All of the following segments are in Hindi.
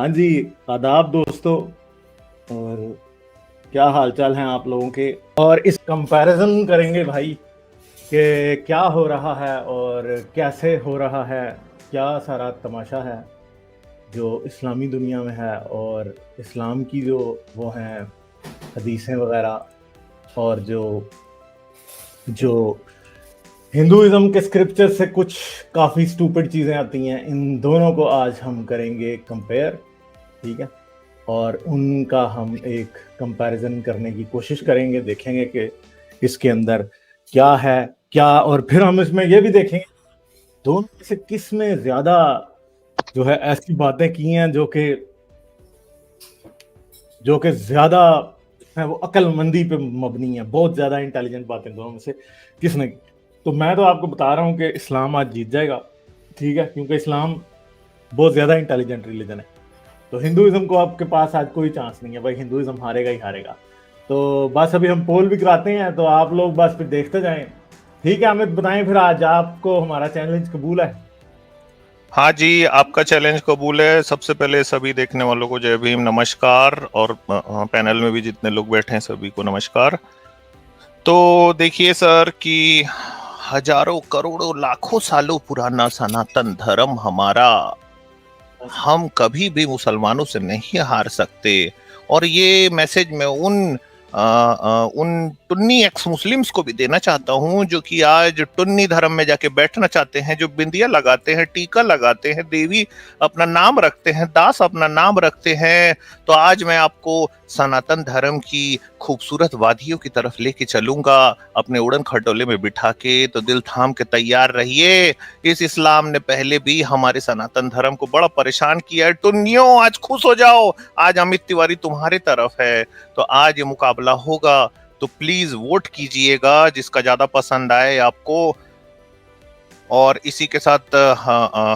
हाँ जी, आदाब दोस्तों। और क्या हालचाल हैं आप लोगों के। और इस कंपैरिजन करेंगे भाई कि क्या हो रहा है और कैसे हो रहा है, क्या सारा तमाशा है जो इस्लामी दुनिया में है, और इस्लाम की जो वो हैं हदीसें वगैरह, और जो जो हिंदुइज्म के स्क्रिप्चर से कुछ काफ़ी स्टूपिड चीज़ें आती हैं, इन दोनों को आज हम करेंगे कंपेयर। ठीक है, और उनका हम एक कंपैरिजन करने की कोशिश करेंगे, देखेंगे कि इसके अंदर क्या है क्या, और फिर हम इसमें ये भी देखेंगे दोनों में से किस में ज्यादा जो है ऐसी बातें की हैं जो कि ज्यादा है वो अक्लमंदी पे मबनी है, बहुत ज्यादा इंटेलिजेंट बातें दोनों में से किसने की। तो मैं तो आपको बता रहा हूँ कि इस्लाम आज जीत जाएगा। ठीक है, क्योंकि इस्लाम बहुत ज्यादा इंटेलिजेंट रिलीजन है। तो हिंदुइज्म को आपके पास आज कोई चांस नहीं है भाई, हिंदुइज्म हारेगा ही हारेगा। तो बस अभी हम पोल भी कराते हैं, तो आप लोग बस फिर देखते जाएं। ठीक है अमित, बताएं फिर, आज आपको हमारा चैलेंज कबूल है? हाँ जी, आपका चैलेंज कबूल है। सबसे पहले सभी देखने वालों को जय भीम, नमस्कार। और पैनल में भी जितने लोग बैठे हैं सभी को नमस्कार। तो देखिए सर कि हजारों करोड़ों लाखों सालों पुराना सनातन धर्म हमारा, हम कभी भी मुसलमानों से नहीं हार सकते। और ये मैसेज मैं उन टुन्नी एक्स मुस्लिम्स को भी देना चाहता हूं जो कि आज टुन्नी धर्म में जाके बैठना चाहते हैं, जो बिंदिया लगाते हैं, टीका लगाते हैं, देवी अपना नाम रखते हैं, दास अपना नाम रखते हैं। तो आज मैं आपको सनातन धर्म की खूबसूरत वादियों की तरफ लेके चलूंगा अपने उड़न खटोले में बिठा के। तो दिल थाम के तैयार रहिए। इस इस्लाम ने पहले भी हमारे सनातन धर्म को बड़ा परेशान किया है। टुन्नियों आज खुश हो जाओ, आज अमित तिवारी तुम्हारे तरफ है। तो आज ये मुकाबला होगा, तो प्लीज वोट कीजिएगा जिसका ज्यादा पसंद आए आपको। और इसी के साथ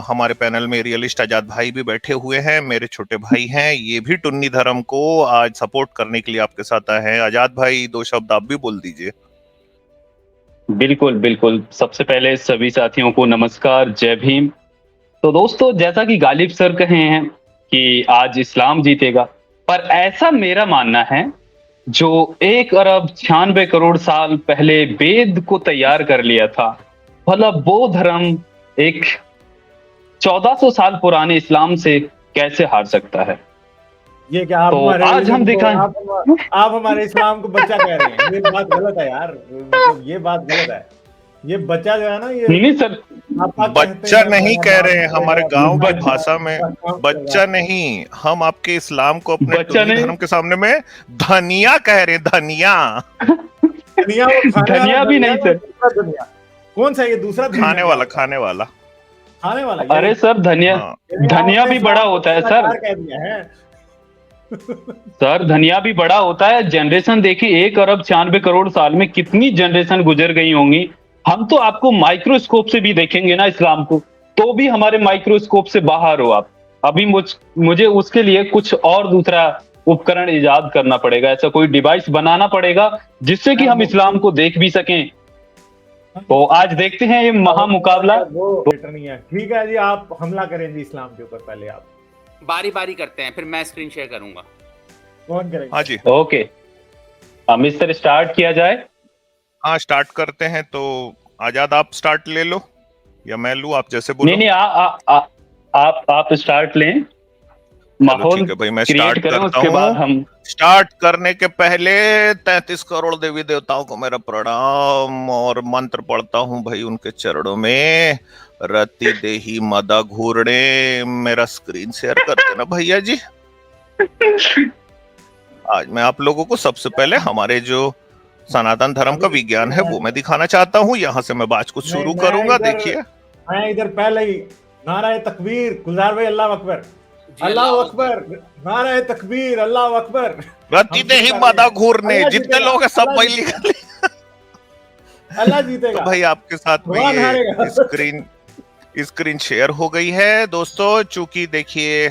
हमारे पैनल में रियलिस्ट आजाद भाई भी बैठे हुए हैं, मेरे छोटे भाई हैं, ये भी टुन्नी धर्म को आज सपोर्ट करने के लिए आपके साथ आए हैं। आजाद भाई, दो शब्द आप भी बोल दीजिए। बिल्कुल बिल्कुल, सबसे पहले सभी साथियों को नमस्कार, जय भीम। तो दोस्तों, जैसा कि गालिब सर कहे हैं कि आज इस्लाम जीतेगा, पर ऐसा मेरा मानना है जो 1 अरब 96 करोड़ साल पहले वेद को तैयार कर लिया था, भला वो धर्म एक 1400 साल पुराने इस्लाम से कैसे हार सकता है। ये क्या आप तो हमारे आज हम religion को, दिखाएं। आप हमारे इस्लाम को बच्चा कह रहे हैं? ये बात गलत है यार, मतलब ये बात गलत है। ये बच्चा जो है ना, ये नहीं सर, पापा कहते बच्चा हैं, नहीं बड़ा कह नाम रहे हैं, हमारे करेगा, गांव की बड़ा भाषा में काम करेगा। बच्चा नहीं, हम आपके इस्लाम को अपने बच्चा टुन्नी नहीं, धर्म के सामने में धनिया कह रहे हैं, धनिया। धनिया वो खाने वाला धनिया भी धनिया नहीं या सर। दूसरा धनिया? कौन सा ये दूसरा धनिया खाने क्या वाला, होता है? खाने वाला। खाने वाला अरे यही? सर, धनिया, हाँ, यानी धनिया आपने भी बड़ा इस्लाम को होता है सर। भ्रष्टाचार कह दिया है। सर, धनिया भी बड़ा होता है। जनरेशन देखिए, 1 अरब 96 करोड़ साल में कितनी जनरेशन गुजर गई होंगी। हम तो आपको माइक्रोस्कोप से भी देखेंगे ना इस्लाम को, तो भी हमारे माइक्रोस्कोप से बाहर हो आप। अभी मुझे उसके लिए कुछ और दूसरा उपकरण इजाद करना पड़ेगा, ऐसा कोई डिवाइस बनाना पड़ेगा जिससे कि हम इस्लाम को देख भी सकें। तो आज देखते हैं ये महामुकाबला। वो बेटर नहीं है। ठीक है जी, आप हमला करें जी इस्लाम के ऊपर। पहले आप बारी बारी करते हैं, फिर मैं स्क्रीन शेयर करूंगा। कौन करेंगे? हाँ जी, ओके, अमित सर, स्टार्ट किया जाए। हाँ स्टार्ट करते हैं। तो आजाद आप स्टार्ट ले लो या मैं लूं, आप जैसे बोलो। नहीं नहीं, आप स्टार्ट लें, चलो माहौल ठीक है भाई, मैं क्रिएट स्टार्ट करें, करता उसके बाद हूँ। हम। स्टार्ट करने के पहले 33 करोड़ देवी देवताओं को मेरा प्रणाम, और मंत्र पढ़ता हूँ भाई उनके चरणों में। रति देही मदा घूरणे। मेरा स्क्रीन शेयर कर देना भैया जी। आज मैं आप लोगों को सबसे पहले हमारे जो सनातन धर्म का विज्ञान है वो मैं दिखाना चाहता हूँ। यहाँ से मैं बात को शुरू करूंगा। देखिए, मैं इधर पहले ही नाराए तकबीर, गुलजार भाई अल्लाह अकबर, अल्लाह अकबर, नाराए तकबीर, अल्लाह अकबर। रति देही मदा घूरने, अल्लाह जितने जीतेगा, लोग हैं सब अल्लाह भाई जीतेगा, लिख ले। अल्लाह तो जीतेगा, भाई आपके साथ में भगवान हारेगा। ये स्क्रीन शेयर हो गई है दोस्तों। चूंकि देखिए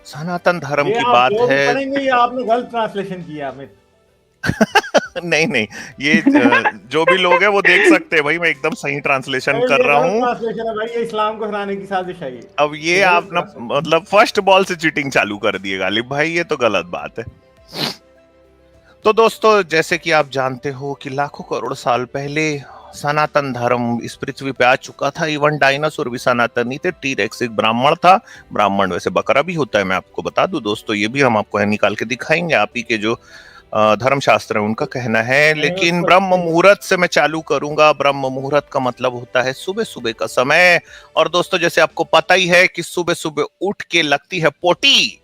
सनातन धर्म ये की आप बात जो भी है। पढ़ेंगे ये आपने गलत ट्रांसलेशन किया अमित। नहीं नहीं, ये जो भी लोग हैं वो देख सकते हैं भाई, मैं एकदम सही ट्रांसलेशन कर ये रहा गलत हूँ। ट्रांसलेशन है भाई, ये इस्लाम को हराने की साजिश है ये। अब ये गलत आप ना ट्रांसलेशन। मतलब फर्स्ट बॉल से चीटिंग चालू कर दिए गालिब भाई, ये तो गलत बात है। तो दोस्तों, जैसे कि आप जानते हो कि लाखों करोड़ साल पहले सनातन धर्म इस पृथ्वी पे आ चुका था। इवन डायनासोर भी सनातनी थे। टी-रेक्स एक ब्राह्मण था। ब्राह्मण वैसे बकरा भी होता है, मैं आपको बता दूं दोस्तों, ये भी हम आपको निकाल के दिखाएंगे। आप ही के जो धर्मशास्त्र है उनका कहना है। लेकिन ब्रह्म मुहूर्त से मैं चालू करूंगा। ब्रह्म मुहूर्त का मतलब होता है सुबह सुबह का समय। और दोस्तों, जैसे आपको पता ही है कि सुबह सुबह उठ के लगती है पोटी,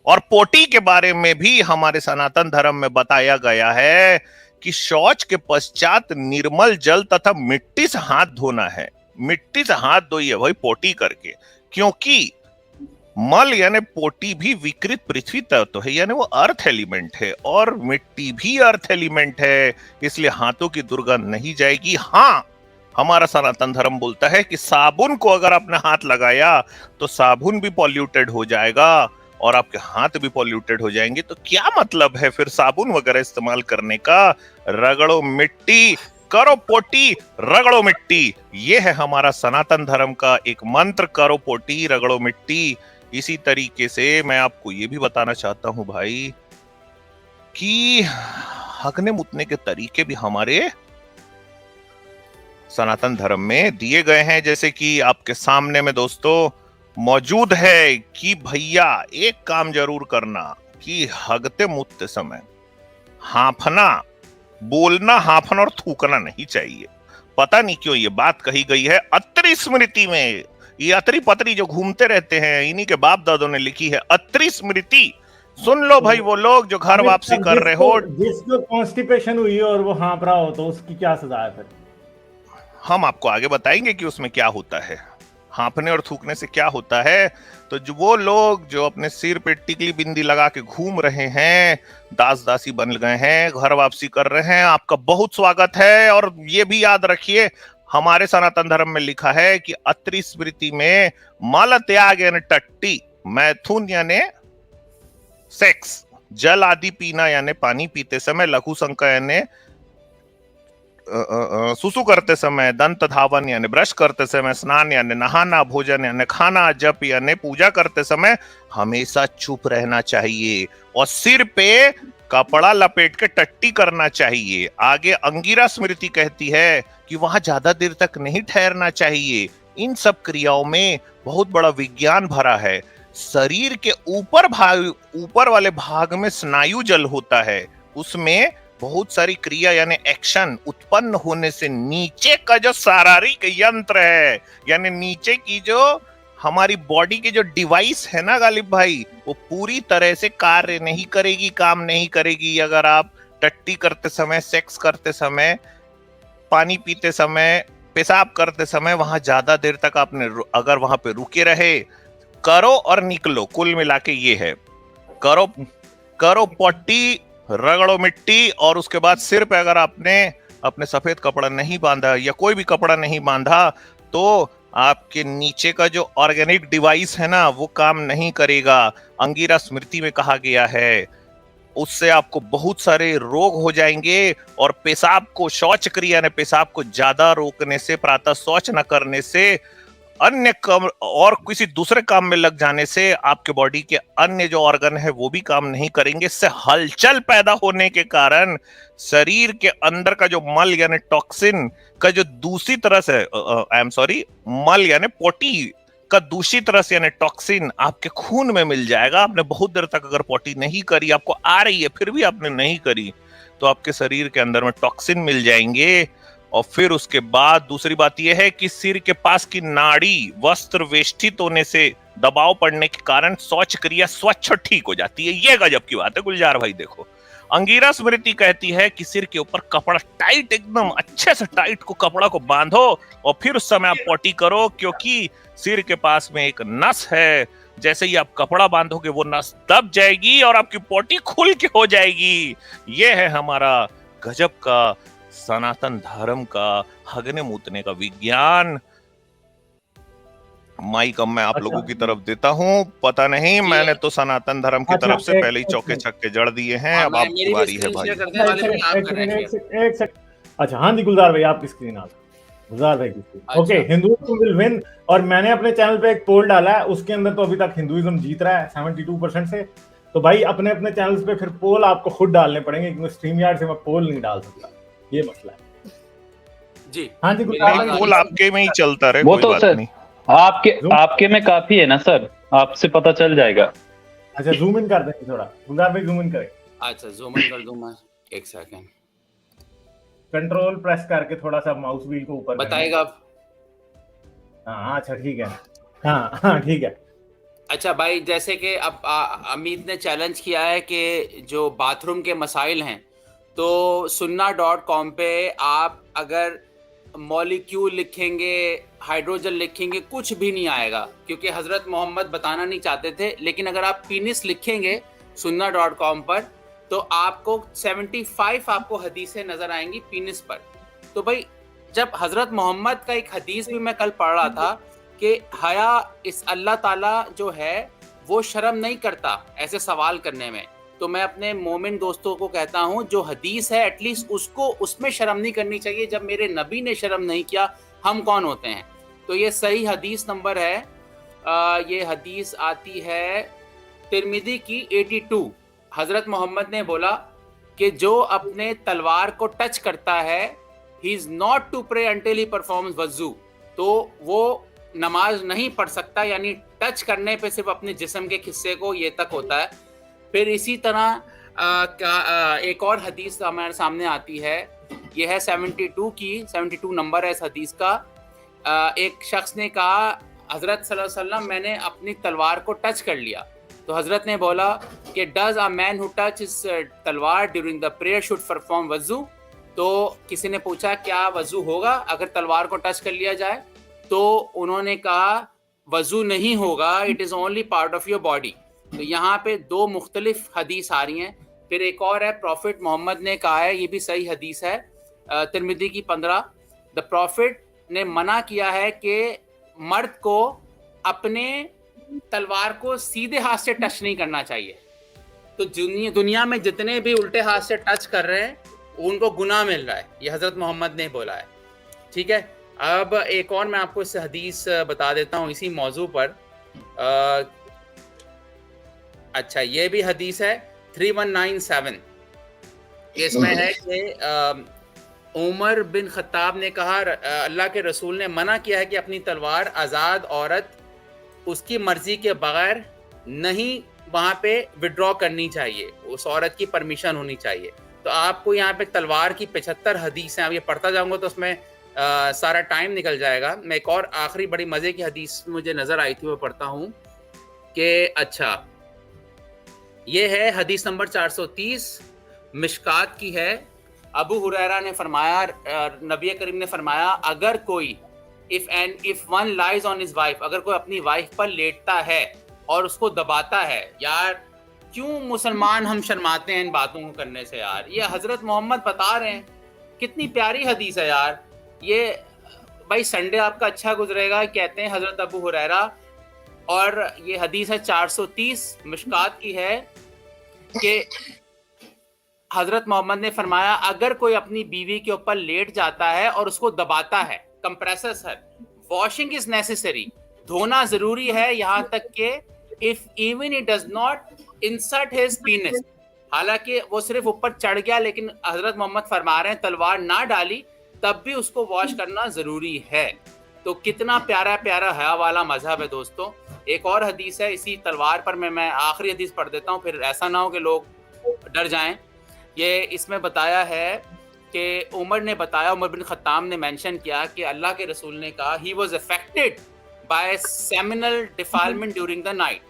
और पोटी के बारे में भी हमारे सनातन धर्म में बताया गया है कि शौच के पश्चात निर्मल जल तथा मिट्टी से हाथ धोना है। मिट्टी से हाथ धोइए भाई पोटी करके, क्योंकि मल यानी पोटी भी विकृत पृथ्वी तत्व है, यानी वो अर्थ एलिमेंट है, और मिट्टी भी अर्थ एलिमेंट है, इसलिए हाथों की दुर्गंध नहीं जाएगी। हाँ, हमारा सनातन धर्म बोलता है कि साबुन को अगर आपने हाथ लगाया तो साबुन भी पॉल्यूटेड हो जाएगा और आपके हाथ भी पॉल्यूटेड हो जाएंगे। तो क्या मतलब है फिर साबुन वगैरह इस्तेमाल करने का? रगड़ो मिट्टी, करो पोटी, रगड़ो मिट्टी। ये है हमारा सनातन धर्म का एक मंत्र, करो पोटी रगड़ो मिट्टी। इसी तरीके से मैं आपको ये भी बताना चाहता हूं भाई कि हगने मुतने के तरीके भी हमारे सनातन धर्म में दिए गए हैं। जैसे कि आपके सामने में दोस्तों मौजूद है कि भैया एक काम जरूर करना कि हगते मुतते समय हांफना, बोलना, हांफना और थूकना नहीं चाहिए। पता नहीं क्यों ये बात कही गई है अत्रि स्मृति में। ये अतरी पतरी जो घूमते रहते हैं, इन्हीं के बाप दादों ने लिखी है अत्रि स्मृति। सुन लो भाई, वो लोग जो घर वापसी कर रहे हो, जिसको कॉन्स्टिपेशन हुई और वो हाँफ रहा हो तो उसकी क्या सजा है फिर? हम आपको आगे बताएंगे कि उसमें क्या होता है, हाँफने और थूकने से क्या होता है। तो जो वो लोग जो अपने सिर पे टिकली बिंदी लगा के घूम रहे हैं, दास दासी बन गए हैं, घर वापसी कर रहे हैं, आपका बहुत स्वागत है। और ये भी याद रखिए, हमारे सनातन धर्म में लिखा है कि अत्रि स्मृति में मल त्याग यानी टट्टी, मैथुन यानी सेक्स, जल आदि पीना यानी पानी पीते समय, लघु संका यानी सुसु करते समय, दंत धावन यानी ब्रश करते समय, स्नान यानी नहाना, भोजन यानी खाना, जप यानी पूजा करते समय हमेशा चुप रहना चाहिए और सिर पे कपड़ा लपेट के टट्टी करना चाहिए। आगे अंगिरा स्मृति कहती है कि वहां ज्यादा देर तक नहीं ठहरना चाहिए। इन सब क्रियाओं में बहुत बड़ा विज्ञान भरा है। शरीर के ऊपर वाले भाग में स्नायु जल होता है, उसमें बहुत सारी क्रिया यानी एक्शन उत्पन्न होने से नीचे का जो शारीरिक यंत्र है, यानी नीचे की जो हमारी बॉडी की जो डिवाइस है ना गालिब भाई, वो पूरी तरह से कार्य नहीं करेगी, काम नहीं करेगी। अगर आप टट्टी करते समय, सेक्स करते समय, पानी पीते समय, पेशाब करते समय वहां ज्यादा देर तक आपने अगर वहां पे रुके रहे, करो और निकलो, कुल मिला के ये है करो पट्टी, रगड़ो मिट्टी। और उसके बाद सिर पे अगर आपने अपने सफेद कपड़ा नहीं बांधा या कोई भी कपड़ा नहीं बांधा तो आपके नीचे का जो ऑर्गेनिक डिवाइस है ना वो काम नहीं करेगा। अंगिरा स्मृति में कहा गया है उससे आपको बहुत सारे रोग हो जाएंगे। और पेशाब को, शौच क्रिया ने पेशाब को ज्यादा रोकने से, प्रातः शौच न करने से, अन्य काम और किसी दूसरे काम में लग जाने से आपके बॉडी के अन्य जो ऑर्गन है वो भी काम नहीं करेंगे। इससे हलचल पैदा होने के कारण शरीर के अंदर का जो मल यानी टॉक्सिन का जो दूसरी तरह से मल यानी पोटी का दूषित रस यानी टॉक्सिन आपके खून में मिल जाएगा। आपने बहुत देर तक अगर पोटी नहीं करी, आपको आ रही है फिर भी आपने नहीं करी, तो आपके शरीर के अंदर में टॉक्सिन मिल जाएंगे। और फिर उसके बाद दूसरी बात यह है कि सिर के पास की नाड़ी वस्त्र वेष्टित होने से दबाव पड़ने के कारण शौच क्रिया स्वच्छ ठीक हो जाती है। यह गजब की बात है गुलजार भाई। देखो, अंगिरा स्मृति कहती है कि सिर के ऊपर कपड़ा टाइट, एकदम अच्छे से टाइट को कपड़ा को बांधो और फिर उस समय आप पोटी करो, क्योंकि सिर के पास में एक नस है, जैसे ही आप कपड़ा बांधोगे वो नस दब जाएगी और आपकी पोटी खुल के हो जाएगी। यह है हमारा गजब का सनातन धर्म का हगने मूतने का विज्ञान। माइक अब मैं आप अच्छा। लोगों की तरफ देता हूँ। पता नहीं, जी। मैंने तो सनातन धर्म की अच्छा, तरफ से एक पहले ही एक चौके मिनट। छक्के जड़ दिए हैं। हाँ, अब मैं आपकी मेरी भी बारी है स्क्रीन भाई। शेयर करने अच्छा, एक वाले थे, सेकंड आप एक कर रहे सेकंड हैं एक शेयर। सेकंड एक सेकंड। अच्छा, हाँ जी गुलजार भाई, आपकी स्क्रीन आ गुलजार भाई की स्क्रीन। ओके, अच्छा। Hinduism will win. और मैंने अपने चैनल पे एक पोल डाला है, उसके अंदर तो अभी तक हिंदुइज्म जीत रहा है 72% से। तो भाई अपने अपने चैनल्स पे फिर पोल आपको खुद डालने पड़ेंगे, क्योंकि स्ट्रीम यार्ड से मैं पोल नहीं डाल सकता, ये मसला है। जी, हाँ जी मेरी गुलजार नहीं, आवाज भाई, आ रही पोल है? आपके में ही चलता रहे, वो कोई तो बात सर नहीं। आपके Zoom- आपके में काफी है ना सर, आपसे पता चल जाएगा। अच्छा जूम इन कर देंगे थोड़ा, गुलजार भाई जूम इन करें। अच्छा, ज़ूम इन कर दूं मैं? एक सेकंड। कंट्रोल प्रेस करके थोड़ा सा माउस व्हील को ऊपर करें। बताएगा अब? हाँ अच्छा ठीक है। हाँ हाँ ठीक है। अच्छा भाई, जैसे कि अब अमित ने चैलेंज किया है कि जो बाथरूम के मसाइल हैं, तो sunnah.com पे आप अगर मॉलिक्यूल लिखेंगे, हाइड्रोजन लिखेंगे, कुछ भी नहीं आएगा, क्योंकि हज़रत मोहम्मद बताना नहीं चाहते थे। लेकिन अगर आप पीनिस लिखेंगे sunnah.com पर, तो आपको 75 आपको हदीसें नज़र आएंगी पीनिस पर। तो भाई, जब हज़रत मोहम्मद का एक हदीस भी मैं कल पढ़ रहा था कि हया इस अल्लाह ताला जो है वो शर्म नहीं करता ऐसे सवाल करने में, तो मैं अपने मोमिन दोस्तों को कहता हूँ जो हदीस है एटलीस्ट उसको उसमें शर्म नहीं करनी चाहिए। जब मेरे नबी ने शर्म नहीं किया, हम कौन होते हैं? तो ये सही हदीस नंबर है। ये हदीस आती है तिरमिदी की 82। हज़रत मोहम्मद ने बोला कि जो अपने तलवार को टच करता है, he is not to pray until he performs वज़ू, तो वो नमाज नहीं पढ़ सकता, यानी टच करने पे सिर्फ अपने जिस्म के हिस्से को ये तक होता है। फिर इसी तरह एक और हदीस हमारे सामने आती है, ये है 72 नंबर है इस हदीस का। एक शख्स ने कहा, हज़रत सल्लल्लाहु अलैहि वसल्लम मैंने अपनी तलवार को टच कर लिया, तो हज़रत ने बोला कि does a man who touch इस तलवार during the prayer should perform वज़ू। तो किसी ने पूछा क्या वज़ू होगा अगर तलवार को टच कर लिया जाए? तो उन्होंने कहा वज़ू नहीं होगा, it is only part of your body. तो यहाँ पे दो मुख्तलिफ हदीस आ रही हैं। फिर एक और है, प्रॉफिट मोहम्मद ने कहा है, ये भी सही हदीस है, तिरमिदी की 15। द प्रॉफिट ने मना किया है कि मर्द को अपने तलवार को सीधे हाथ से टच नहीं करना चाहिए। तो दुनिया में जितने भी उल्टे हाथ से टच कर रहे हैं उनको गुनाह मिल रहा है, ये हज़रत मोहम्मद ने बोला है। ठीक है, अब एक और मैं आपको इस हदीस बता देता हूँ इसी मौजू पर। अच्छा, ये भी हदीस है 3197। इसमें है कि उमर बिन खत्ताब ने कहा, अल्लाह के रसूल ने मना किया है कि अपनी तलवार आज़ाद औरत उसकी मर्जी के बगैर नहीं वहाँ पे विड्रॉ करनी चाहिए, उस औरत की परमिशन होनी चाहिए। तो आपको यहाँ पे तलवार की 75 हदीस हैं, अब ये पढ़ता जाऊँगा तो उसमें सारा टाइम निकल जाएगा। मैं एक और आखिरी बड़ी मज़े की हदीस मुझे नज़र आई थी, वो पढ़ता हूँ कि अच्छा, ये है हदीस नंबर 430, मिशकात की है। अबू हुरैरा ने फरमाया, नबी करीम ने फरमाया, अगर कोई if one lies on his wife, अगर कोई अपनी वाइफ पर लेटता है और उसको दबाता है, यार क्यों मुसलमान हम शर्माते हैं इन बातों को करने से यार, ये हज़रत मोहम्मद बता रहे हैं, कितनी प्यारी हदीस है यार। ये भाई संडे आपका अच्छा गुजरेगा, कहते हैं हज़रत अबू हुरैरा, और ये हदीस है 430 मिशकात की है कि हज़रत मोहम्मद ने फरमाया, अगर कोई अपनी बीवी के ऊपर लेट जाता है और उसको दबाता है, कंप्रेसर है, वॉशिंग इज नेसेसरी, धोना जरूरी है, यहाँ तक कि if even it does not insert his penis, हालांकि वो सिर्फ ऊपर चढ़ गया, लेकिन हजरत मोहम्मद फरमा रहे हैं तलवार ना डाली तब भी उसको वॉश करना जरूरी है। तो कितना प्यारा प्यारा हया वाला मजहब है दोस्तों। एक और हदीस है इसी तलवार पर, मैं आखिरी हदीस पढ़ देता हूँ, फिर ऐसा ना हो कि लोग डर जाएं। ये इसमें बताया है कि उमर ने बताया, उमर बिन खत्ताब ने मेंशन किया कि अल्लाह के रसूल ने कहा, he was affected by seminal defilement during the night,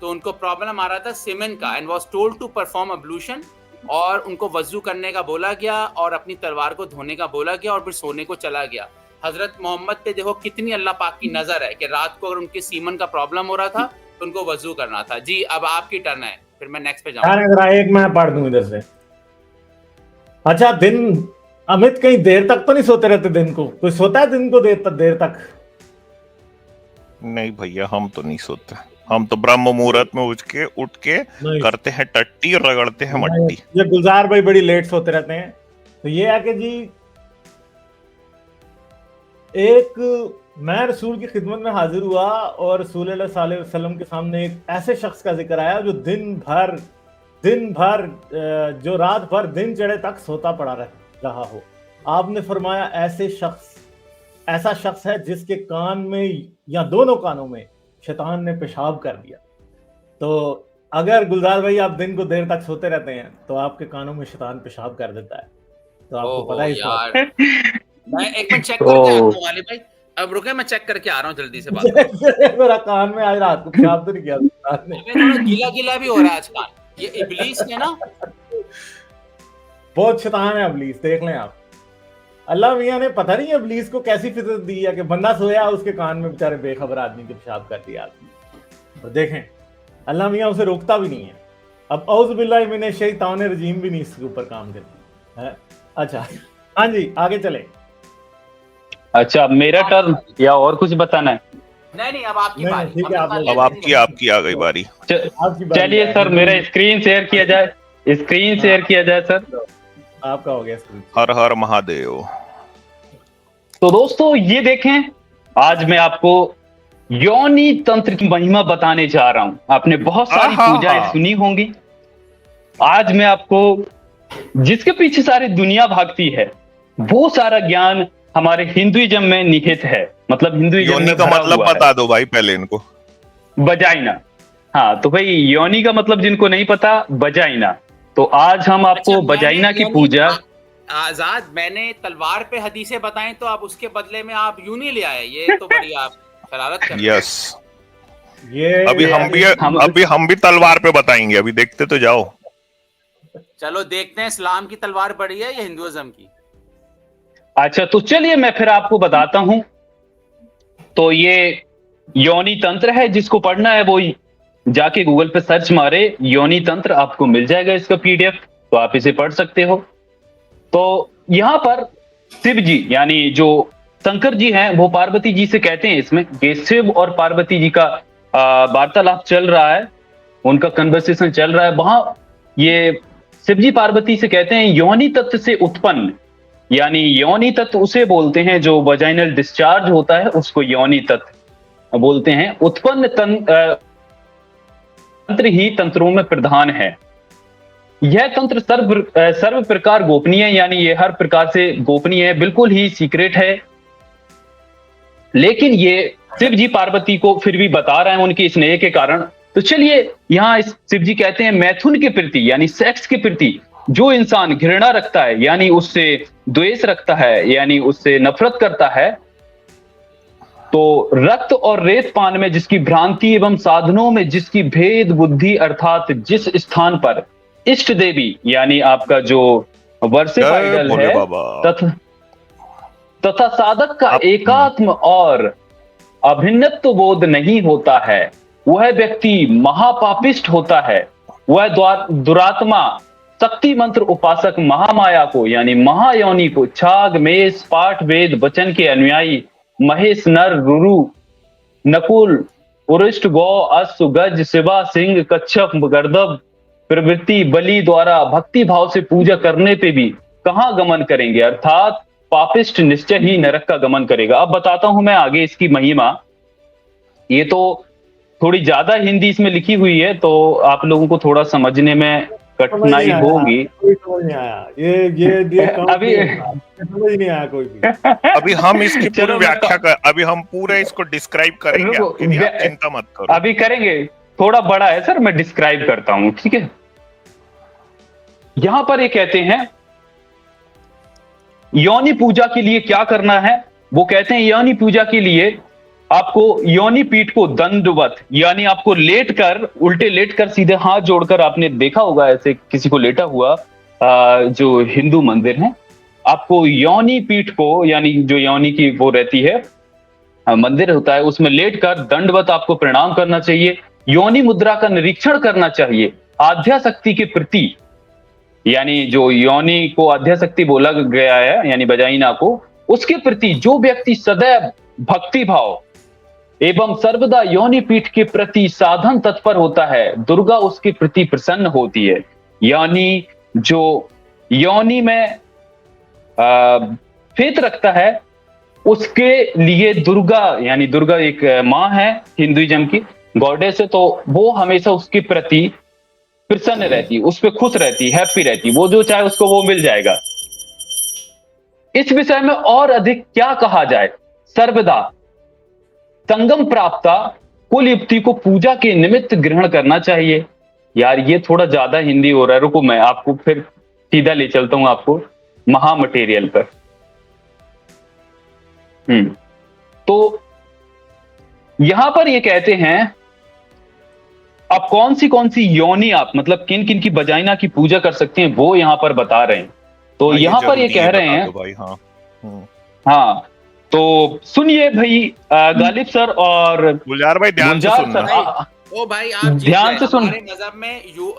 तो उनको प्रॉब्लम आ रहा था सीमेन का, and was told to perform ablution, और उनको वजू करने का बोला गया और अपनी तलवार को धोने का बोला गया और फिर सोने को चला गया। हजरत मोहम्मद पे देखो कितनी अल्लाह पाक की नजर है कि रात को अगर उनके सीमन का प्रॉब्लम हो रहा था तो उनको वजू करना था। जी अब आपकी टर्न है, फिर मैं नेक्स्ट पे जाऊंगा। एक मैं पढ़ दूं इधर से। अच्छा, दिन अमित कहीं देर तक तो नहीं सोते रहते? दिन को कोई सोता है दिन को देर तक? नहीं भैया, हम तो नहीं सोते, हम तो ब्रह्म मुहूर्त में उठ के नहीं करते हैं टट्टी और रगड़ते हैं मट्टी। ये गुलजार भाई बड़ी लेट सोते रहते हैं। तो ये है कि जी मैं रसूल की खिदमत में हाजिर हुआ और रसूल सल्लल्लाहु अलैहि वसल्लम के सामने एक ऐसे शख्स का जिक्र आया जो दिन भर जो रात भर दिन चढ़े तक सोता पड़ा रहा हो। आपने फरमाया ऐसा शख्स है जिसके कान में या दोनों कानों में शैतान ने पेशाब कर दिया। तो अगर गुलजार भाई आप दिन को देर तक सोते रहते हैं तो आपके कानों में शैतान पेशाब कर देता है। तो आपको पता ही यार मैं एक मिनट चेक करके आता हूं वाले भाई, अब रुके, मैं चेक करके आ रहा हूं जल्दी से। बात मेरा कान में आज रात को पेशाब तो नहीं किया थोड़ा गीला भी हो रहा है आज कान। ये इब्लीस है ना, बहुत शैतान है इब्लीस, देख लें आप। अल्लाह मियां ने पता नहीं इब्लीस को कैसी फितरत दी है कि बंदा सोया उसके कान में बेचारे बेखबर आदमी के पेशाब कर दिया। तो देखें अल्लाह मियां उसे रोकता भी नहीं है। अब औज़ बिल्लाहि मिनश शैतानिर रजीम भी नहीं इसके ऊपर काम करती है। अच्छा हाँ जी आगे चले। अच्छा मेरा टर्न या और कुछ बताना है? नहीं अब आपकी बारी। ठीक है, अब आपकी आ गई बारी। चलिए सर मेरा स्क्रीन शेयर किया जाए सर। आपका हो गया स्क्रीन। हर हर महादेव। तो दोस्तों ये देखें, आज मैं आपको योनि तंत्र की महिमा बताने जा रहा हूं। आपने बहुत सारी पूजाएं सुनी होंगी। आज मैं आपको जिसके पीछे सारी दुनिया भागती है वो सारा ज्ञान हमारे हिंदुइज्म में निहित है। मतलब हिंदुइज्म योनि का मतलब बता दो भाई पहले इनको। वजाइना। हाँ तो भाई योनि का मतलब जिनको नहीं पता, वजाइना। तो आज हम आपको वजाइना की पूजा। आजाद, मैंने तलवार पे हदीसें बताएं तो आप उसके बदले में आप यूनी ले आए, ये तो बड़ी आप शरारत कर रहे हैं। यस, ये अभी हम भी तलवार पे बताएंगे, अभी देखते तो जाओ। चलो देखते हैं इस्लाम की तलवार बड़ी है या हिंदुइज्म की। अच्छा तो चलिए मैं फिर आपको बताता हूं। तो ये योनि तंत्र है, जिसको पढ़ना है वो जाके गूगल पे सर्च मारे योनि तंत्र, आपको मिल जाएगा इसका PDF, तो आप इसे पढ़ सकते हो। तो यहां पर शिव जी यानी जो शंकर जी हैं वो पार्वती जी से कहते हैं इसमें कि शिव और पार्वती जी का वार्तालाप चल रहा है, उनका कन्वर्सेशन चल रहा है। वहां ये शिव जी पार्वती से कहते हैं योनि तत्व से उत्पन्न, यानी योनि तत्व उसे बोलते हैं जो वजाइनल डिस्चार्ज होता है, उसको योनि तत्व बोलते हैं। उत्पन्न तंत्र ही तंत्रों में प्रधान है। यह तंत्र सर्व प्रकार गोपनीय, यानी ये हर प्रकार से गोपनीय है, बिल्कुल ही सीक्रेट है। लेकिन ये शिव जी पार्वती को फिर भी बता रहे हैं उनके स्नेह के कारण। तो चलिए यहां शिव जी कहते हैं मैथुन के प्रति यानी सेक्स के प्रति जो इंसान घृणा रखता है, यानी उससे द्वेष रखता है, यानी उससे नफरत करता है, तो रक्त और रेत पान में जिसकी भ्रांति एवं साधनों में जिसकी भेद बुद्धि, अर्थात जिस स्थान पर इष्ट देवी यानी आपका जो वर्षिप आइडल है तथा साधक का एकात्म और अभिन्नत्व बोध नहीं होता है, वह व्यक्ति महापापिष्ट होता है। वह दुरात्मा शक्ति मंत्र उपासक महामाया को यानी महायोनि को छाग मेष पाठ वेद वचन के अनुयायी महेश नर रुरु नकुल उरिष्ट गौ अश्व गज शिवा सिंह कच्छप गर्दभ प्रवृत्ति बलि द्वारा भक्ति भाव से पूजा करने पे भी कहां गमन करेंगे, अर्थात पापिष्ट निश्चय ही नरक का गमन करेगा। अब बताता हूं मैं आगे इसकी महिमा। ये तो थोड़ी ज्यादा हिंदी इसमें लिखी हुई है तो आप लोगों को थोड़ा समझने में कठिनाई होगी। समझ नहीं आया ये अभी समझ नहीं आया कोई भी। अभी हम इसकी पूरी व्याख्या अभी हम पूरे इसको डिस्क्राइब करेंगे, आपके लिए आप चिंता मत करो। अभी करेंगे, थोड़ा बड़ा है सर, मैं डिस्क्राइब करता हूं, ठीक है। यहां पर ये कहते हैं योनि पूजा के लिए क्या करना है। वो कहते हैं योनि पूजा के लिए आपको योनि पीठ को दंडवत यानी आपको लेटकर, उल्टे लेटकर सीधे हाथ जोड़कर, आपने देखा होगा ऐसे किसी को लेटा हुआ जो हिंदू मंदिर है, आपको योनि पीठ को यानी जो योनि की वो रहती है मंदिर होता है उसमें लेटकर दंडवत आपको प्रणाम करना चाहिए। योनि मुद्रा का निरीक्षण करना चाहिए। आध्याशक्ति के प्रति यानी जो योनि को आध्याशक्ति बोला गया है यानी वजाइना को, उसके प्रति जो व्यक्ति सदैव भक्ति भाव एवं सर्वदा योनि पीठ के प्रति साधन तत्पर होता है, दुर्गा उसके प्रति प्रसन्न होती है। यानी जो योनि में फेत रखता है उसके लिए दुर्गा, यानी दुर्गा एक माँ है हिंदुइज्म की, गॉडेस है, तो वो हमेशा उसके प्रति प्रसन्न रहती है, उस पर खुश रहती है, हैप्पी रहती है, वो जो चाहे उसको वो मिल जाएगा। इस विषय में और अधिक क्या कहा जाए। सर्वदा संगम प्राप्ता कुल युक्ति को पूजा के निमित्त ग्रहण करना चाहिए। यार ये थोड़ा ज्यादा हिंदी हो रहा है, रुको मैं आपको फिर सीधा ले चलता हूं आपको महा मटेरियल पर। तो यहां पर ये कहते हैं अब कौन सी योनि आप मतलब किन किन की वजाइना की पूजा कर सकते हैं वो यहां पर बता रहे हैं। तो यहां पर ये कह रहे हैं भाई, हाँ हाँ, तो सुनिए भाई गालिब सर और गुलजार भाई ध्यान से सुनना। ओ भाई आप ध्यान से सुन।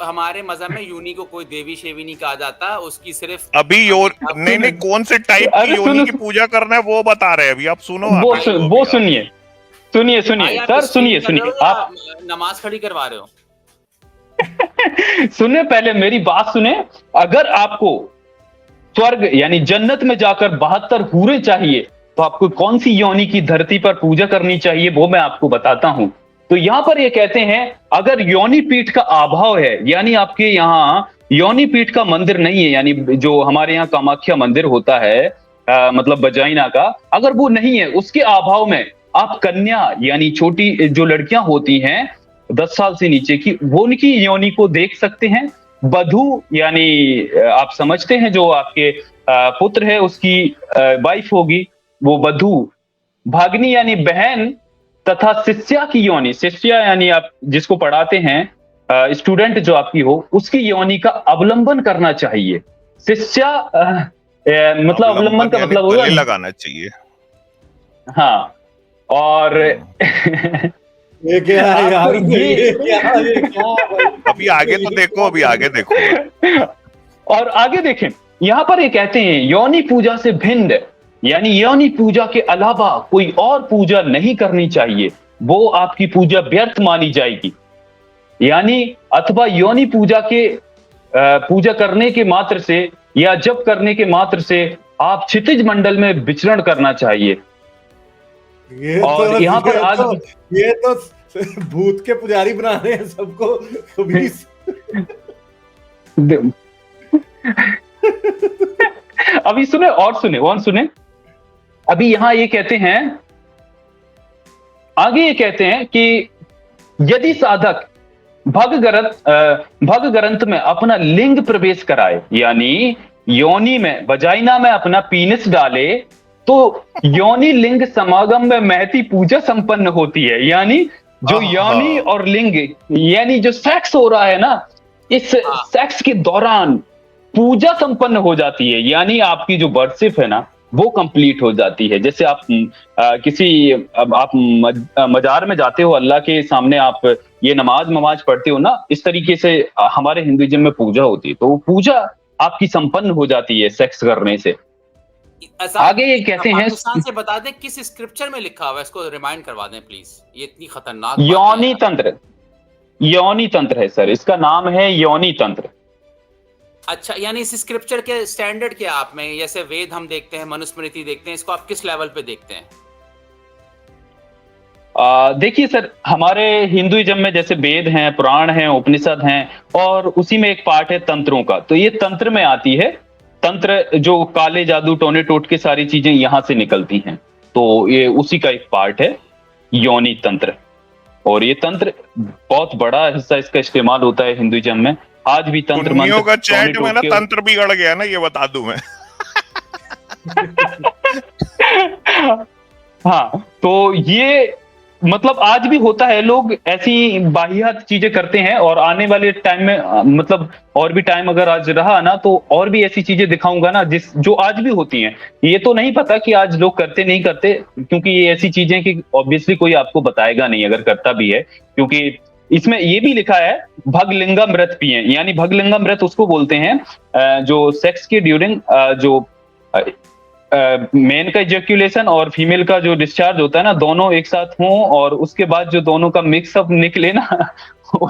हमारे मजहब में यूनी को कोई देवी शेवी नहीं कहा जाता, उसकी सिर्फ अभी नहीं कौन से टाइप की योनि की पूजा करना है वो बता रहे हैं अभी, आप सुनो। वो सुनिए सर, सुनिए आप नमाज खड़ी करवा रहे हो। सुनिए पहले मेरी बात सुने। अगर आपको स्वर्ग यानी जन्नत में जाकर 72 हूरें चाहिए तो आपको कौन सी योनि की धरती पर पूजा करनी चाहिए वो मैं आपको बताता हूं। तो यहां पर ये कहते हैं अगर योनि पीठ का अभाव है, यानी आपके यहाँ योनि पीठ का मंदिर नहीं है, यानी जो हमारे यहाँ कामाख्या मंदिर होता है मतलब वजाइना का, अगर वो नहीं है, उसके अभाव में आप कन्या यानी छोटी जो लड़कियां होती हैं 10 साल से नीचे की, वो उनकी योनि को देख सकते हैं। बधू यानी आप समझते हैं जो आपके पुत्र है उसकी वाइफ होगी वो बधू, भागनी यानी बहन, तथा शिष्या की योनि, शिष्या यानी आप जिसको पढ़ाते हैं स्टूडेंट जो आपकी हो, उसकी योनि का अवलंबन करना चाहिए। शिष्या मतलब अवलंबन का मतलब होगा लगाना चाहिए। हाँ, और ये क्या है यार, ये क्या अभी आगे तो देखो, अभी आगे देखो और आगे देखें। यहां पर ये कहते हैं योनि पूजा से भिन्न यानी योनि पूजा के अलावा कोई और पूजा नहीं करनी चाहिए, वो आपकी पूजा व्यर्थ मानी जाएगी। यानी अथवा योनि पूजा के पूजा करने के मात्र से या जप करने के मात्र से आप क्षितिज मंडल में विचरण करना चाहिए। और यहाँ पर ये तो भूत के पुजारी बना रहे हैं सबको कभी। अभी सुने और सुने अभी यहां ये कहते हैं, आगे ये कहते हैं कि यदि साधक भग ग्रंथ में अपना लिंग प्रवेश कराए, यानी योनि में वजाइना में अपना पीनिस डाले, तो योनि लिंग समागम में महती पूजा संपन्न होती है। यानी जो योनि और लिंग यानी जो सेक्स हो रहा है ना, इस सेक्स के दौरान पूजा संपन्न हो जाती है। यानी आपकी जो वर्शिप है ना वो कंप्लीट हो जाती है। जैसे आप आप मजार में जाते हो, अल्लाह के सामने आप ये नमाज पढ़ते हो ना, इस तरीके से हमारे हिंदुइज्म में पूजा होती है, तो वो पूजा आपकी संपन्न हो जाती है सेक्स करने से। आगे ये कहते हैं, पाकिस्तान से बता दें किस स्क्रिप्चर में लिखा हुआ है, इसको रिमाइंड करवा दें प्लीज, ये इतनी खतरनाक योनि तंत्र है सर, इसका नाम है योनि तंत्र। अच्छा, यानी इस स्क्रिप्चर के स्टैंडर्ड क्या आप में, जैसे वेद हम देखते हैं, मनुस्मृति देखते हैं, इसको आप किस लेवल पे देखते हैं? देखिए सर, हमारे हिंदुइज्म में जैसे वेद हैं, पुराण हैं, उपनिषद हैं, और उसी में एक पार्ट है तंत्रों का, तो ये तंत्र में आती है। तंत्र जो काले जादू टोने टोट के सारी चीजें यहां से निकलती हैं, तो ये उसी का एक पार्ट है योनि तंत्र। और ये तंत्र बहुत बड़ा हिस्सा इसका इस्तेमाल होता है हिंदुइज्म में। आज भी तंत्र मंत्र का चैट में ना तंत्र बिगड़ गया ना, ये बता दूं मैं। हाँ, तो ये मतलब आज भी होता है, लोग ऐसी बाहियात चीजें करते हैं, और आने वाले टाइम में मतलब और भी टाइम अगर आज रहा ना तो और भी ऐसी चीजें दिखाऊंगा ना जो आज भी होती हैं। ये तो नहीं पता कि आज लोग करते नहीं करते, क्योंकि ये ऐसी चीजें कि ऑब्वियसली कोई आपको बताएगा नहीं अगर करता भी है, क्योंकि इसमें ये भी लिखा है भगलिंगमृत पिए, यानी भगलिंगमृत उसको बोलते हैं जो सेक्स के ड्यूरिंग जो मेन का इजैक्यूलेशन और फीमेल का जो डिस्चार्ज होता है ना, दोनों एक साथ हों और उसके बाद जो दोनों का मिक्सअप निकले ना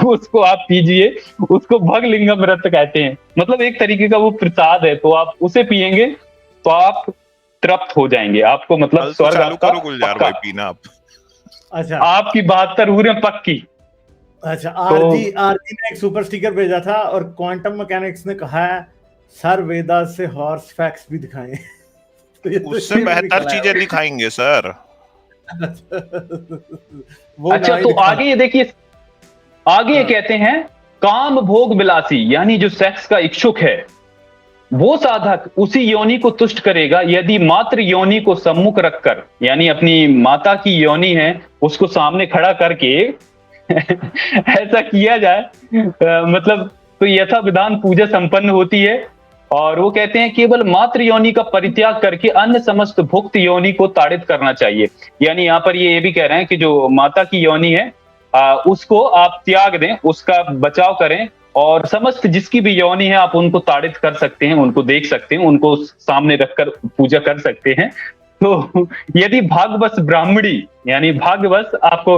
उसको आप पीजिए, उसको भगलिंगम रत कहते हैं। मतलब एक तरीके का वो प्रसाद है, तो आप उसे पिएंगे तो आप तृप्त हो जाएंगे, आपको मतलब कल से स्वर्ग चालू आपका करो गुलजार पक्का। भाई पीना आप। अच्छा आपकी 72 उम्रें पक्की। अच्छा, तो आरजी ने एक सुपर स्टिकर भेजा था और क्वांटम मैकेनिक्स ने कहा है सर वेदा से हॉर्स फैक्ट्स भी दिखाएं। तो ये तो उससे फिर बेहतर निकला है। चीजें दिखाएंगे सर। वो अच्छा, ना ही तो दिखा- आगे ये देखिए, आगे ये हाँ। कहते हैं काम भोग विलासी, यानी जो सेक्स का इच्छुक है वो साधक उसी योनि को तुष्ट करेगा यदि मात्र योनि को सम्मुख रखकर, यानी अपनी माता की योनि है उसको सामने खड़ा करके ऐसा किया जाए, मतलब तो यथा विधान पूजा संपन्न होती है। और वो कहते हैं केवल मात्र योनि का परित्याग करके अन्य समस्त भुक्त योनि को ताड़ित करना चाहिए। यानी यहाँ पर ये भी कह रहे हैं कि जो माता की योनि है उसको आप त्याग दें, उसका बचाव करें, और समस्त जिसकी भी योनि है आप उनको ताड़ित कर सकते हैं, उनको देख सकते हैं, उनको सामने रखकर पूजा कर सकते हैं। तो यदि भाग्यवश ब्राह्मणी, यानी भाग्यवश आपको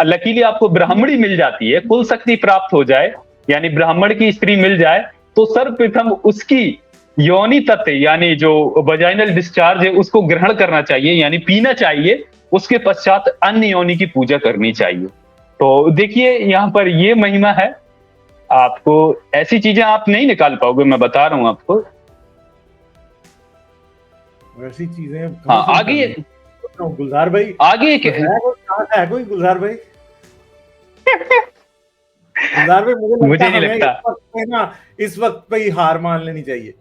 लकीली आपको ब्राह्मणी मिल जाती है, कुल शक्ति प्राप्त हो जाए, यानी ब्राह्मण की स्त्री मिल जाए, तो सर्वप्रथम उसकी योनि तत्व यानी जो वजाइनल डिस्चार्ज है उसको ग्रहण करना चाहिए, यानी पीना चाहिए। उसके पश्चात अन्य योनि की पूजा करनी चाहिए। तो देखिए यहाँ पर ये महिमा है, आपको ऐसी चीजें आप नहीं निकाल पाओगे, मैं बता रहा हूं आपको। वैसी चीजें हाँ, आगे गुलजार भाई आगे है कोई गुलजार भाई? गुलजार भाई मुझे नहीं लगता। इस वक्त पे ही हार मान लेनी चाहिए।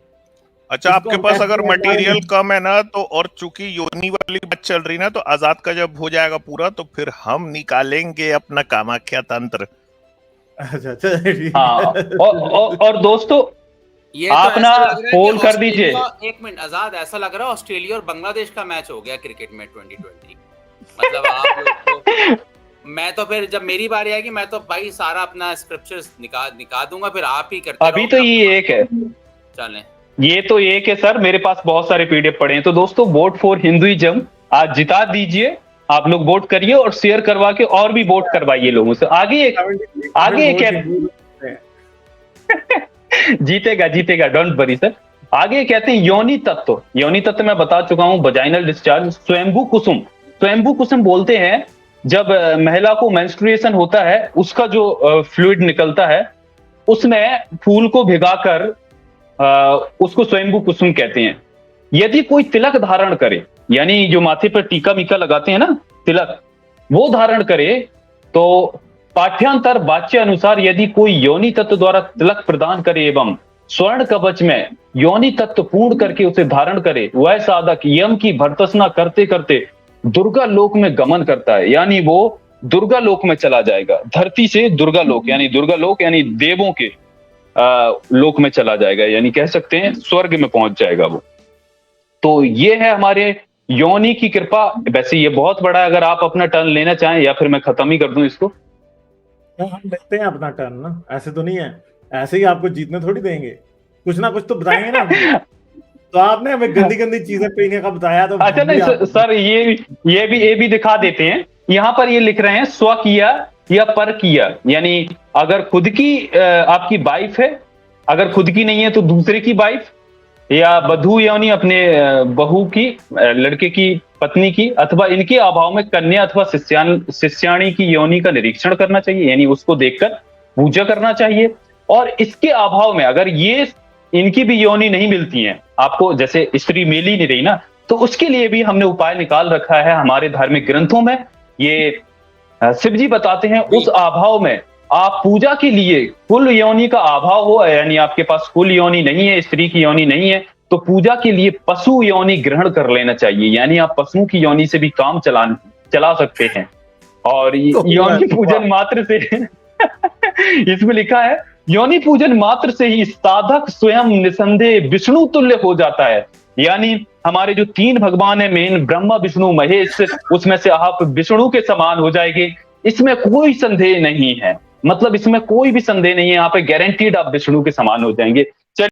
अच्छा, इसको आपके हम पास ऐसे अगर ही मटेरियल हटाएंगे। कम है ना, तो और चूंकि योनि वाली बात चल रही ना, तो आजाद का जब हो जाएगा पूरा तो फिर हम निकालेंगे अपना कामाख्या तंत्र। अच्छा ठीक हाँ, है। और दोस्तों ये आप तो ना ऐसा लग रहा है पोल कि कर दीजिए। ऑस्ट्रेलिया- एक मिनट आजाद, ऐसा लग रहा है ऑस्ट्रेलिया और बांग्लादेश का मैच हो गया क्रिकेट में 2020। मतलब आप लोग तो, मैं तो फिर जब मेरी बारी आएगी मैं तो भाई सारा अपना स्क्रिप्चर्स निकाल दूंगा, फिर आप ही करते अभी रहोगे। तो ये एक है, चलें। ये तो एक है सर, मेरे पास बहुत सारे पीडीएफ पड़े हैं। तो दोस्तों वोट फॉर हिंदुइज्म आज जिता दीजिए, आप लोग वोट करिए और शेयर करवा के और भी वोट करवाइए लोगों से। आगे जीतेगा, डोंट वरी सर। आगे कहते हैं योनि तत्व। योनि तत्व मैं बता चुका हूं, वजाइनल डिस्चार्ज। स्वयंभू कुसुम, स्वयंभू कुसुम बोलते हैं जब महिला को मेंस्ट्रुएशन होता है, उसका जो फ्लूइड निकलता है उसमें फूल को भिगाकर उसको स्वयंभू कुसुम कहते हैं। यदि कोई तिलक धारण करे, यानी जो माथे पर टीका मीका लगाते हैं ना, तिलक, वो धारण करे, तो पाठ्यांतर वाच्य अनुसार यदि कोई योनि तत्व द्वारा तिलक प्रदान करे एवं स्वर्ण कवच में योनि तत्व पूर्ण करके उसे धारण करे, वह साधक यम की भर्त्सना करते करते दुर्गा लोक में गमन करता है। यानी वो दुर्गा लोक में चला जाएगा, धरती से दुर्गा लोक, यानी दुर्गा लोक यानी देवों के लोक में चला जाएगा, यानी कह सकते हैं स्वर्ग में पहुंच जाएगा वो। तो ये है हमारे योनि की कृपा। वैसे ये बहुत बड़ा है, अगर आप अपना टर्न लेना चाहें या फिर मैं खत्म ही कर दूं इसको। हम देखते हैं अपना टर्न ना, ऐसे तो नहीं है, ऐसे ही आपको जीतने थोड़ी देंगे, कुछ ना कुछ तो बताएंगे ना हमको। तो आपने हमें गंदी गंदी चीजें पीने का बताया, तो अच्छा नहीं सर, ये भी दिखा देते हैं। यहाँ पर ये लिख रहे हैं स्व किया या पर किया, यानी अगर खुद की आपकी वाइफ है, अगर खुद की नहीं है तो दूसरे की वाइफ, या बधू यानी अपने बहू की, लड़के की पत्नी की, अथवा इनके अभाव में कन्या अथवा शिष्याणी की योनि का निरीक्षण करना चाहिए, यानी उसको देखकर पूजा करना चाहिए। और इसके अभाव में अगर ये इनकी भी योनि नहीं मिलती है आपको, जैसे स्त्री मिल ही नहीं रही ना, तो उसके लिए भी हमने उपाय निकाल रखा है हमारे धार्मिक ग्रंथों में। ये शिव जी बताते हैं उस अभाव में आप पूजा के लिए कुल योनि का अभाव हो, यानी आपके पास कुल योनि नहीं है, स्त्री की योनि नहीं है, तो पूजा के लिए पशु योनि ग्रहण कर लेना चाहिए, यानी आप पशुओं की योनि से भी काम चला सकते हैं। और योनि पूजन मात्र से इसमें लिखा है योनि पूजन मात्र से ही साधक स्वयं निसंदेह विष्णु तुल्य हो जाता है। यानी हमारे जो 3 भगवान है मेन, ब्रह्मा विष्णु महेश, उसमें से आप विष्णु के समान हो जाएंगे, इसमें कोई संदेह नहीं है। मतलब इसमें कोई भी संदेह नहीं है, यहाँ पे गारंटीड आप विष्णु के समान हो जाएंगे।